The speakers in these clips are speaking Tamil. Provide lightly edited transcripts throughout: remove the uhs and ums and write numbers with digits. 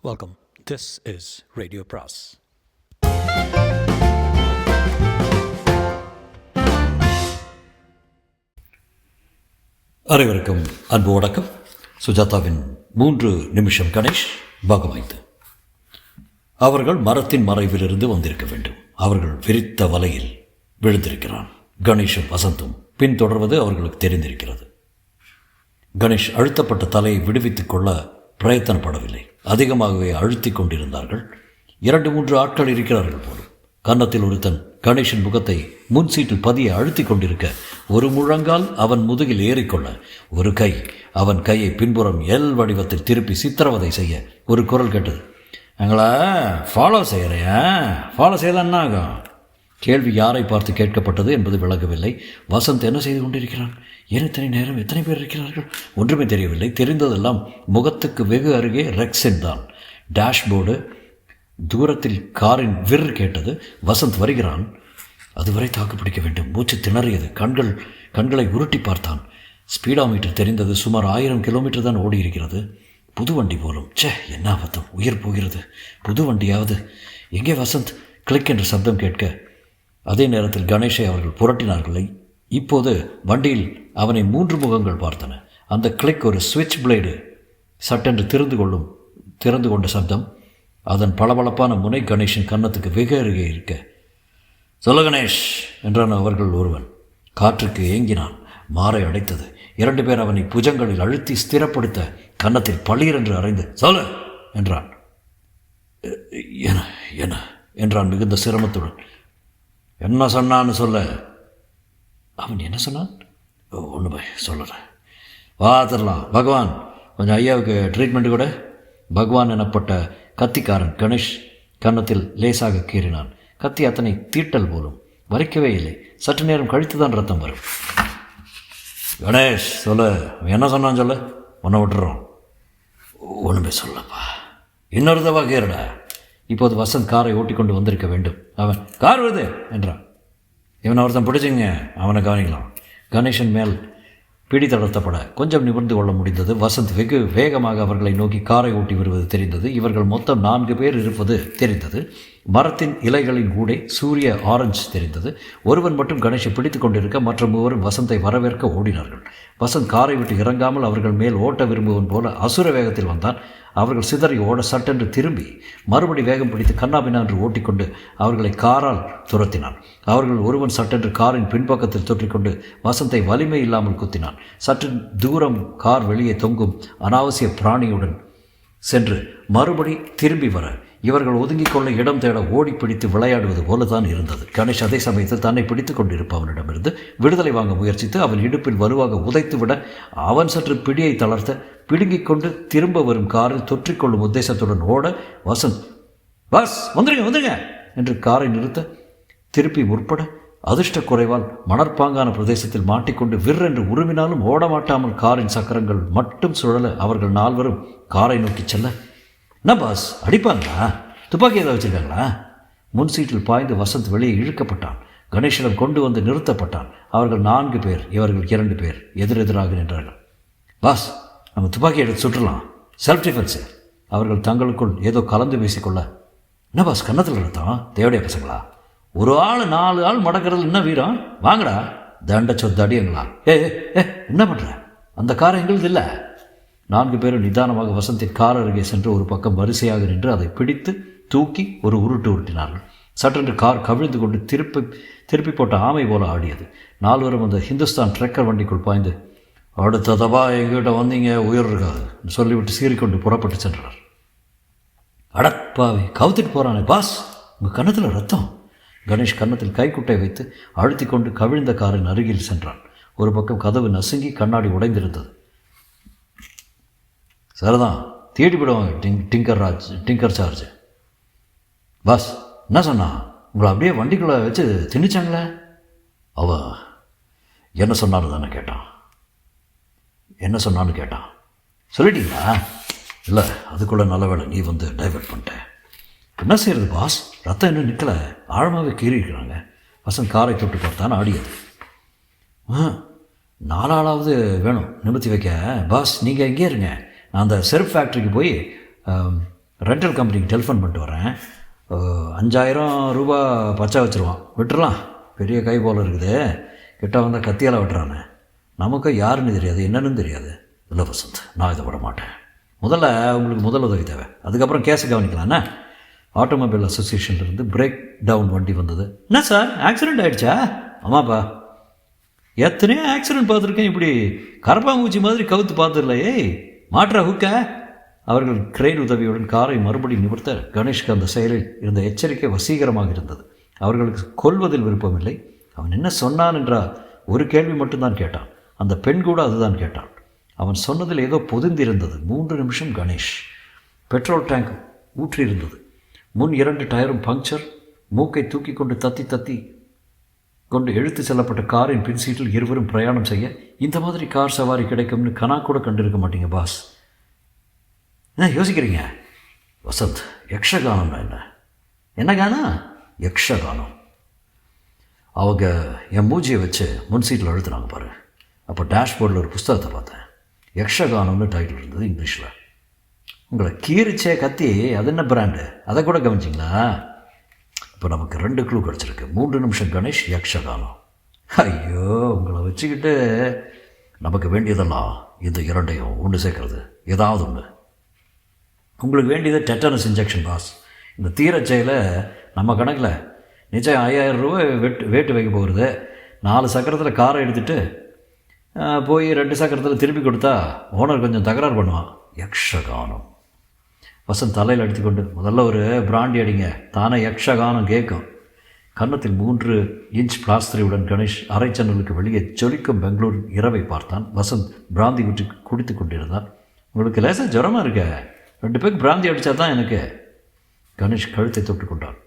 Welcome. This is Radio Pras. அனைவருக்கும் அன்பு வணக்கம். சுஜாதாவின் 3 நிமிஷம் கணேஷ் பாகம் 5. அவர்கள் மரத்தின் மறைவிலிருந்து வந்திருக்க வேண்டும். அவர்கள் விரித்த வலையில் விழுந்திருக்கிறான். கணேஷும் வசந்தும் பின்தொடர்வது அவர்களுக்கு தெரிந்திருக்கிறது. கணேஷ் அழுத்தப்பட்ட தலையை விடுவித்துக் கொள்ள பிரயத்தனப்படவில்லை. அதிகமாகவே அழுத்தி கொண்டிருந்தார்கள். 2-3 ஆட்கள் இருக்கிறார்கள் போலும். கன்னத்தில் ஒருத்தன் கணேஷின் முகத்தை முன் சீட்டில் பதிய அழுத்தி கொண்டிருக்க, ஒரு முழங்கால் அவன் முதுகில் ஏறிக்கொள்ள, ஒரு கை அவன் கையை பின்புறம் எல் வடிவத்தில் திருப்பி சித்திரவதை செய்ய ஒரு குரல் கேட்டது. எங்களை ஃபாலோ செய்யலாம் என்ன ஆகும்? கேள்வி யாரை பார்த்து கேட்கப்பட்டது என்பது விளங்கவில்லை. வசந்த் என்ன செய்து கொண்டிருக்கிறான்? ஏன் இத்தனை நேரம் எத்தனை பேர் இருக்கிறார்கள்? ஒன்றுமே தெரியவில்லை. தெரிந்ததெல்லாம் முகத்துக்கு வெகு அருகே ரெக்ஸின் தான். டேஷ்போர்டு தூரத்தில் காரின் விர் கேட்டது. வசந்த் வருகிறான். அதுவரை தாக்குப்பிடிக்க வேண்டும். மூச்சு திணறியது. கண்களை உருட்டி பார்த்தான். ஸ்பீடாமீட்டர் தெரிந்தது. சுமார் 1000 கிலோமீட்டர் தான் ஓடி இருக்கிறது. புது வண்டி போலும். என்ன அபத்தம், உயிர் போகிறது. புது வண்டியாவது. எங்கே வசந்த்? கிளிக் என்ற சப்தம் கேட்க, அதே நேரத்தில் கணேஷை அவர்கள் புரட்டினார்கள். இப்போது வண்டியில் அவனை 3 முகங்கள் பார்த்தன. அந்த கிளிக் ஒரு சுவிட்ச் பிளேடு சட்டென்று திறந்து கொண்ட சப்தம். அதன் பளபளப்பான முனை கணேஷின் கன்னத்துக்கு வெகு அருகே இருக்க, சொல்ல கணேஷ் என்றான் அவர்கள் ஒருவன். காற்றுக்கு ஏங்கினான். மாறை அடைத்தது. 2 பேர் அவனை புஜங்களில் அழுத்தி ஸ்திரப்படுத்த கன்னத்தில் பளீர் என்று அறைந்து சொல்ல என்றான். என்ன என்றான் மிகுந்த சிரமத்துடன். என்ன சொன்னான்னு சொல்ல. அவன் என்ன சொன்னான்? ஒன்று சொல்லுறேன், பார்த்துடலாம். பகவான், கொஞ்சம் ஐயாவுக்கு ட்ரீட்மெண்ட்டு கூட. பகவான் எனப்பட்ட கத்திக்காரன் கணேஷ் கன்னத்தில் லேசாக கீறினான். கத்தி அத்தனை தீட்டல் போலும். வரைக்கவே இல்லை. சற்று நேரம் கழித்து தான் ரத்தம் வரும். கணேஷ் சொல்ல, என்ன சொன்னான்னு சொல்ல, உன்னை விட்டுறோம். ஒன்றுமே சொல்லப்பா. இன்னொரு தவா கேருடா. இப்போது வசந்த் காரை ஓட்டிக்கொண்டு வந்திருக்க வேண்டும். அவன் கார் வருது என்றான். இவனை ஒருத்தன் பிடிச்சிங்க, அவனை கவனிக்கலாம். கணேஷன் மேல் பிடி தளர்த்தப்பட கொஞ்சம் நிமிர்ந்து கொள்ள முடிந்தது. வசந்த் வெகு வேகமாக அவர்களை நோக்கி காரை ஓட்டி வருவது தெரிந்தது. இவர்கள் மொத்தம் 4 பேர் இருப்பது தெரிந்தது. மரத்தின் இலைகளின் ஊடே சூரிய ஆரஞ்சு தெரிந்தது. ஒருவன் மட்டும் கணேஷை பிடித்து கொண்டிருக்க, மற்ற 3 வசந்தை வரவேற்க ஓடினார்கள். வசந்த் காரை விட்டு இறங்காமல் அவர்கள் மேல் ஓட்ட விரும்புவன் போல அசுர வேகத்தில் வந்தான். அவர்கள் சிதறி ஓட சட்டென்று திரும்பி மறுபடி வேகம் பிடித்து கண்ணாபின்னா என்று ஓட்டிக்கொண்டு அவர்களை காரால் துரத்தினான். அவர்கள் ஒருவன் சட்டென்று காரின் பின்பக்கத்தில் தொற்றிக்கொண்டு வசந்தை வலிமை இல்லாமல் குத்தினான். சற்று தூரம் கார் வெளியே தொங்கும் அனாவசிய பிராணியுடன் சென்று மறுபடி திரும்பி வர இவர்கள் ஒதுங்கிக் கொள்ள இடம் தேட ஓடி பிடித்து விளையாடுவது போலதான் இருந்தது. கணேஷ் அதே சமயத்தில் தன்னை பிடித்து கொண்டிருப்பவனிடமிருந்து விடுதலை வாங்க முயற்சித்து அவன் இடுப்பில் வலுவாக உதைத்துவிட, அவன் சற்று பிடியை தளர்த்த பிடுங்கிக் கொண்டு திரும்ப வரும் காரில் தொற்றிக்கொள்ளும் உத்தேசத்துடன் ஓட, வசந்த் பஸ் வந்துருங்க என்று காரை நிறுத்த திருப்பி முற்பட, அதிர்ஷ்ட குறைவால் மணற்பாங்கான பிரதேசத்தில் மாட்டிக்கொண்டு விற்றென்று உருமினாலும் ஓடமாட்டாமல் காரின் சக்கரங்கள் மட்டும் சுழல அவர்கள் 4 காரை நோக்கி செல்ல, என்ன பாஸ் அடிப்பாங்களா? துப்பாக்கி ஏதாவது வச்சுருக்காங்களா? முன் சீட்டில் பாய்ந்து வசந்த் வெளியே இழுக்கப்பட்டான். கணேஷிடம் கொண்டு வந்து நிறுத்தப்பட்டான். அவர்கள் 4 பேர், இவர்கள் 2 பேர் எதிரெதிராக நின்றார்கள். பாஸ், நம்ம துப்பாக்கி எடுத்து சுற்றலாம், செல்ஃப் டிஃபென்ஸு. அவர்கள் தங்களுக்குள் ஏதோ கலந்து பேசிக்கொள்ள, என்ன பாஸ் கன்னத்தில் ரத்தம்? தேவடைய பசங்களா? ஒரு ஆள் 4 ஆள் மடக்கிறது என்ன வீரம்? வாங்கடா, தண்ட சொத்து அடியுங்களா? என்ன பண்ணுற? அந்த கார் எங்களுது இல்லை. 4 பேரும் நிதானமாக வசந்தின் கார் அருகே சென்று ஒரு பக்கம் வரிசையாக நின்று அதை பிடித்து தூக்கி ஒரு உருட்டினார்கள். சட்டென்று கார் கவிழ்ந்து கொண்டு திருப்பி போட்ட ஆமை போல ஆடியது. 4 அந்த ஹிந்துஸ்தான் ட்ரெக்கர் வண்டிக்குள் பாய்ந்து, அடுத்ததபா எங்கிட்ட வந்தீங்க உயிர் இருக்காது சொல்லிவிட்டு சீறிக்கொண்டு புறப்பட்டு சென்றார். அடப்பாவை, கவுத்திட்டு போகிறானே பாஸ், உங்கள் கன்னத்தில் ரத்தம். கணேஷ் கன்னத்தில் கைக்குட்டை வைத்து அழுத்தி கொண்டு கவிழ்ந்த காரின் அருகில் சென்றான். ஒரு பக்கம் கதவு நசுங்கி கண்ணாடி உடைந்திருந்தது. சரிதான், தேடி விடுவாங்க டிங்கர் சார்ஜ். பாஸ் என்ன சொன்னா? உங்களை அப்படியே வண்டிக்குள்ளே வச்சு திணிச்சாங்களே. அவ என்ன சொன்னான்னு கேட்டான். என்ன சொன்னான்னு கேட்டான். சொல்லிட்டீங்களா? இல்லை, அதுக்குள்ளே நல்ல வேலை நீ வந்து டைவர்ட் பண்ணிட்ட. என்ன செய்கிறது பாஸ்? ரத்தம் இன்னும் நிற்கலை, ஆழமாகவே கீறிக்கிறாங்க. வசந்த் காரை தொட்டு பார்த்தான். ஆடியது. 4 ஆளாவது வேணும் நிமித்தி வைக்க. பாஸ் நீங்கள் எங்கே இருங்க, நான் அந்த செருப் ஃபேக்ட்ரிக்கு போய் ரெண்டல் கம்பெனிக்கு டெலிஃபோன் பண்ணிட்டு வரேன், 5000 ரூபா பச்சா வச்சுருவான், விட்டுறலாம். பெரிய கை போல் இருக்குது, கிட்ட வந்தால் கத்தியால் வெட்டுறானே, நமக்கு யாருன்னு தெரியாது, என்னன்னு தெரியாது. இல்லை வசந்த், நான் இதை விட மாட்டேன். முதல்ல உங்களுக்கு முதல் உதவி தேவை, அதுக்கப்புறம் கேஸை கவனிக்கலாண்ணே. ஆட்டோமொபைல் அசோசியேஷன்லேருந்து பிரேக் டவுன் வண்டி வந்தது. என்ன சார், ஆக்சிடெண்ட் ஆகிடுச்சா? ஆமாப்பா, எத்தனையோ ஆக்சிடெண்ட் பார்த்துருக்கேன், இப்படி கரப்பாம்பூச்சி மாதிரி கவுத்து பார்த்துடலையே, மாற்றா ஹுக்க. அவர்கள் கிரெயின் உதவியுடன் காரை மறுபடியும் நிமிர்த்த கணேஷ்க்கு அந்த செயலில் இருந்த எச்சரிக்கை வசீகரமாக இருந்தது. அவர்களுக்கு கொல்வதில் விருப்பமில்லை. அவன் என்ன சொன்னான் என்றால் ஒரு கேள்வி மட்டும்தான் கேட்டான். அந்த பெண் கூட அதுதான் கேட்டான். அவன் சொன்னதில் ஏதோ பொதிந்திருந்தது. 3 நிமிஷம் கணேஷ். Petrol tank ஊற்றியிருந்தது. முன் 2 டயரும் பங்க்சர். மூக்கை தூக்கி கொண்டு தத்தி கொண்டு இழுத்து செல்லப்பட்ட காரின் பின் சீட்டில் இருவரும் பிரயாணம் செய்ய, இந்த மாதிரி கார் சவாரி கிடைக்கும்னு கனா கூட கண்டிருக்க மாட்டீங்க பாஸ். என்ன யோசிக்கிறீங்க? வசந்த், யக்ஷகானம்னா என்ன கானா? யக்ஷகானம். அவங்க என் மூஞ்சியை வச்சு முன் சீட்டில் அழுத்துனாங்க பாரு. அப்போ டேஷ்போர்டில் ஒரு புஸ்தகத்தை பார்த்தேன். யக்ஷகானம்னு டைட்டில் இருந்தது இங்கிலீஷில். உங்களை கீரிச்சே கத்தி, அது என்ன பிராண்டு, அதை கூட கவனிச்சிங்களா? இப்போ நமக்கு 2 க்ளூ கிடச்சிருக்கு. 3 நிமிஷம் கணேஷ், யக்ஷகானம். ஐயோ, உங்களை வச்சுக்கிட்டு நமக்கு வேண்டியதெல்லாம் இந்த 2ஐயும் ஒன்று சேர்க்கறது, ஏதாவது ஒன்று. உங்களுக்கு வேண்டியது டெட்டனஸ் இன்ஜெக்ஷன் பாஸ். இந்த தீரச்செயலை நம்ம கணக்கில் நிச்சயம் 5000 ரூபா வேட்டு வைக்க போகிறது. 4 சக்கரத்தில் காரை எடுத்துகிட்டு போய் 2 சக்கரத்தில் திருப்பி கொடுத்தா ஓனர் கொஞ்சம் தகராறு பண்ணுவான். யக்ஷகானம். வசந்த் தலையில் அடித்துக்கொண்டு, முதல்ல ஒரு பிராண்டி அடிங்க, தானே யக்ஷகானம் கேட்கும். கன்னத்தில் 3 இன்ச் பிளாஸ்டரியுடன் கணேஷ் அரை ஜன்னலுக்கு வெளியே ஜொலிக்கும் பெங்களூர் இரவை பார்த்தான். வசந்த் பிராந்தி குட்டி குடித்து கொண்டிருந்தான். உங்களுக்கு லேசாக ஜுரமாக இருக்க, 2 பேருக்கு பிராந்தி அடித்தா தான் எனக்கு. கணேஷ் கழுத்தை தொட்டு கொண்டான்.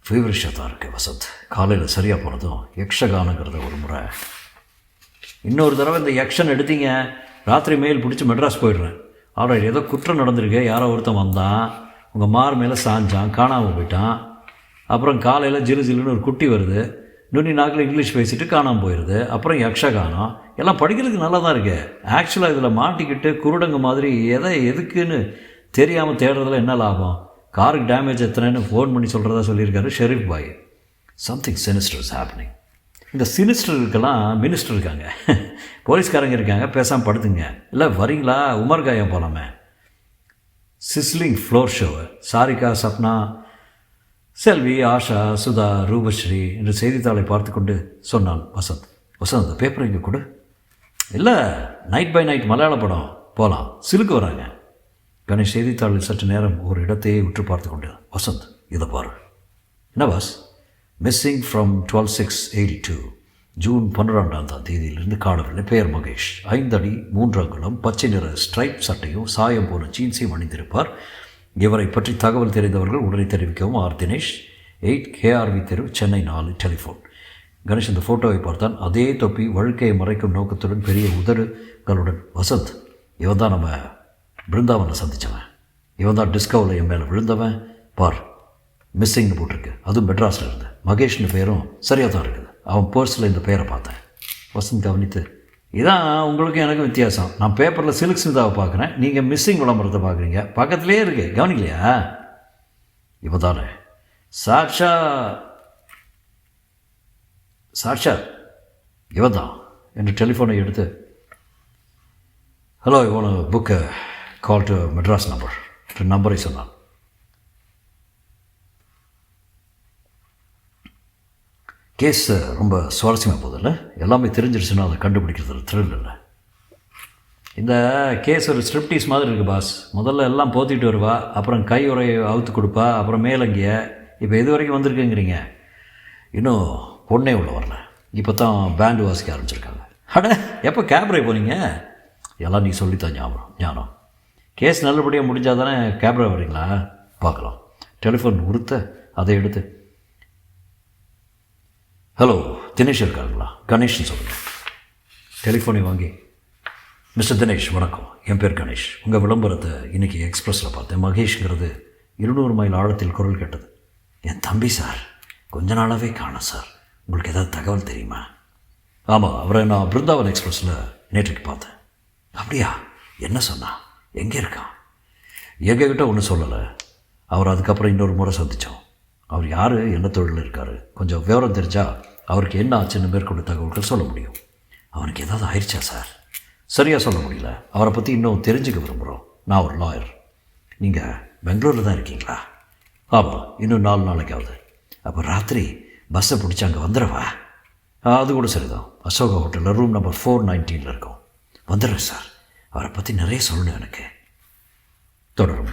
ஃபீவரிஷாக தான் இருக்கு வசந்த். காலையில் சரியாக போனதும் யக்ஷகானங்கிறத ஒரு முறை, இன்னொரு தடவை இந்த யக்ஷன் எடுத்தீங்க, ராத்திரி மெயில் பிடிச்சி மெட்ராஸ் போயிடுறேன். ஆல்ரைட், ஏதோ குற்றம் நடந்திருக்கு, யாரோ ஒருத்தன் வந்தான், உங்கள் மார் மேலே சாஞ்சான், காணாமல் போயிட்டான். அப்புறம் காலையில் ஜிலுன்னு ஒரு குட்டி வருது, நுனி நாக்கில் இங்கிலீஷ் பேசிட்டு காணாமல் போயிடுது. அப்புறம் யக்ஷகானம். எல்லாம் படிக்கிறதுக்கு நல்லா தான் இருக்குது. ஆக்சுவலாக இதில் மாட்டிக்கிட்டு குருடங்க மாதிரி எதுக்குன்னு தெரியாமல் தேடுறதுல என்ன லாபம்? காருக்கு டேமேஜ் எத்தனைன்னு ஃபோன் பண்ணி சொல்கிறதா சொல்லியிருக்காரு Sharif Bhai. Something sinister is happening. இந்த சினிஸ்டருக்கெல்லாம் மினிஸ்டர் இருக்காங்க, போலீஸ்காரங்க இருக்காங்க, பேசாமல் படுத்துங்க. இல்லை வரீங்களா, உமர்காயம் போகலாமே. சிஸ்லிங் ஃப்ளோர் ஷோவை சாரிகா, சப்னா, செல்வி, ஆஷா, சுதா, ரூபஸ்ரீ என்று செய்தித்தாளை பார்த்து கொண்டு சொன்னான் வசந்த். வசந்த், அந்த பேப்பர் இங்கே கொடு. இல்லை, நைட் பை நைட் மலையாள படம் போகலாம், சிலுக்கு வராங்க. கணேஷ் செய்தித்தாளில் சற்று நேரம் ஒரு இடத்தையே உற்று பார்த்து கொண்டு, வசந்த் இதை பாரு. என்ன பாஸ்? மிஸ்ஸிங் ஃப்ரம் 12/6/82, ஜூன் 12ஆம் தேதியிலிருந்து காணவில்லை. பெயர் மகேஷ். 5 அடி 3 அங்குலம், பச்சை நிற ஸ்ட்ரைப் சட்டையும் சாயம் போன ஜீன்ஸையும் அணிந்திருப்பார். இவரை பற்றி தகவல் தெரிந்தவர்கள் உடனே தெரிவிக்கவும். ஆர் தினேஷ், 8 KRV தெரு, சென்னை 4. டெலிஃபோன். கணேஷ் இந்த ஃபோட்டோவை பார்த்தான். அதே தொப்பி, வழுக்கையை மறைக்கும் நோக்கத்துடன் பெரிய உதடுகளுடன். வசந்த், இவன் தான் நம்ம பிருந்தாவனை சந்தித்தவன், இவன் தான் டிஸ்கவரில் என் மேலே விழுந்தவன். பார், மிஸ்ஸிங்னு போட்டிருக்கு, அதுவும் மெட்ராஸில் இருந்து. மகேஷ்னு பேரும் சரியாக தான் இருக்குது. அவன் பர்ஸில் இந்த பேரை பார்த்தேன். வசந்த் கவனித்து, இதான் உங்களுக்கும் எனக்கும் வித்தியாசம். நான் பேப்பரில் சில்க் ஸ்மிதாவை பார்க்குறேன், நீங்கள் மிஸ்ஸிங் விளம்பரத்தை பார்க்குறீங்க. பக்கத்துலேயே இருக்கு, கவனிக்கலையா? இப்போ தானே சாட்சா இவன் தான் என்று டெலிஃபோனை எடுத்து, ஹலோ, இவனு புக்கு கால் டு மெட்ராஸ் நம்பரை சொன்னான். கேஸ் ரொம்ப சுவாரஸ்யமாக போதில்லை, எல்லாமே தெரிஞ்சிருச்சுன்னா அதை கண்டுபிடிக்கிறது த்ரில் இல்லை. இந்த கேஸ் ஒரு ஸ்ட்ரிப்டீஸ் மாதிரி இருக்குது பாஸ். முதல்ல எல்லாம் போத்திட்டு வருவா, அப்புறம் கை உரையை அவுத்து கொடுப்பா, அப்புறம் மேலங்கிய. இப்போ எது வரைக்கும் வந்திருக்குங்கிறீங்க? இன்னும் பொண்ணே உள்ள வரல. இப்போ தான் பேண்டு வாசிக்க ஆரம்பிச்சிருக்காங்க. அட, எப்போ கேப்ரே போனீங்க? எல்லாம் நீ சொல்லித்தான் ஞானம். கேஸ் நல்லபடியாக முடிஞ்சால் தானே கேப்ரே வரீங்களா? பார்க்கலாம். டெலிஃபோன் உறுத்த அதை எடுத்து, ஹலோ, தினேஷ் இருக்காங்களா? கணேஷ்னு சொல்லுங்கள். டெலிஃபோனை வாங்கி, மிஸ்டர் தினேஷ் வணக்கம், என் பேர் கணேஷ். உங்கள் விளம்பரத்தை இன்றைக்கி எக்ஸ்பிரஸில் பார்த்தேன். மகேஷ்ங்கிறது 200 மைல் ஆழத்தில் குரல் கேட்டது. என் தம்பி சார், கொஞ்ச நாளாகவே காணோம் சார். உங்களுக்கு ஏதாவது தகவல் தெரியுமா? ஆமாம், அவரை நான் பிருந்தாவன் எக்ஸ்பிரஸில் நேற்றுக்கு பார்த்தேன். அப்படியா? என்ன சொன்னா? எங்கே இருக்கான்? எங்ககிட்ட ஒன்றும் சொல்லலை. அவர் அதுக்கப்புறம் இன்னொரு முறை சந்தித்தோம். அவர் யார், என்ன தொழில் இருக்கார், கொஞ்சம் விவரம் தெரிஞ்சால் அவருக்கு என்ன ஆச்சுன்னு மேற்கொண்டு தகவல்கள் சொல்ல முடியும். அவனுக்கு ஏதாவது ஆயிடுச்சா சார்? சரியாக சொல்ல முடியல. அவரை பற்றி இன்னும் தெரிஞ்சுக்க விரும்புகிறோம். நான் ஒரு லாயர். நீங்கள் பெங்களூரில் தான் இருக்கீங்களா? ஆமாம், இன்னும் 4 நாளைக்காவது. அப்போ ராத்திரி பஸ்ஸை பிடிச்சி அங்கே வந்துடவா? அது கூட சரிதான். அசோகா ஹோட்டலில் ரூம் நம்பர் 419 இருக்கும். வந்துடுறேன் சார். அவரை பற்றி நிறைய சொல்லணும் எனக்கு. தொடரும்.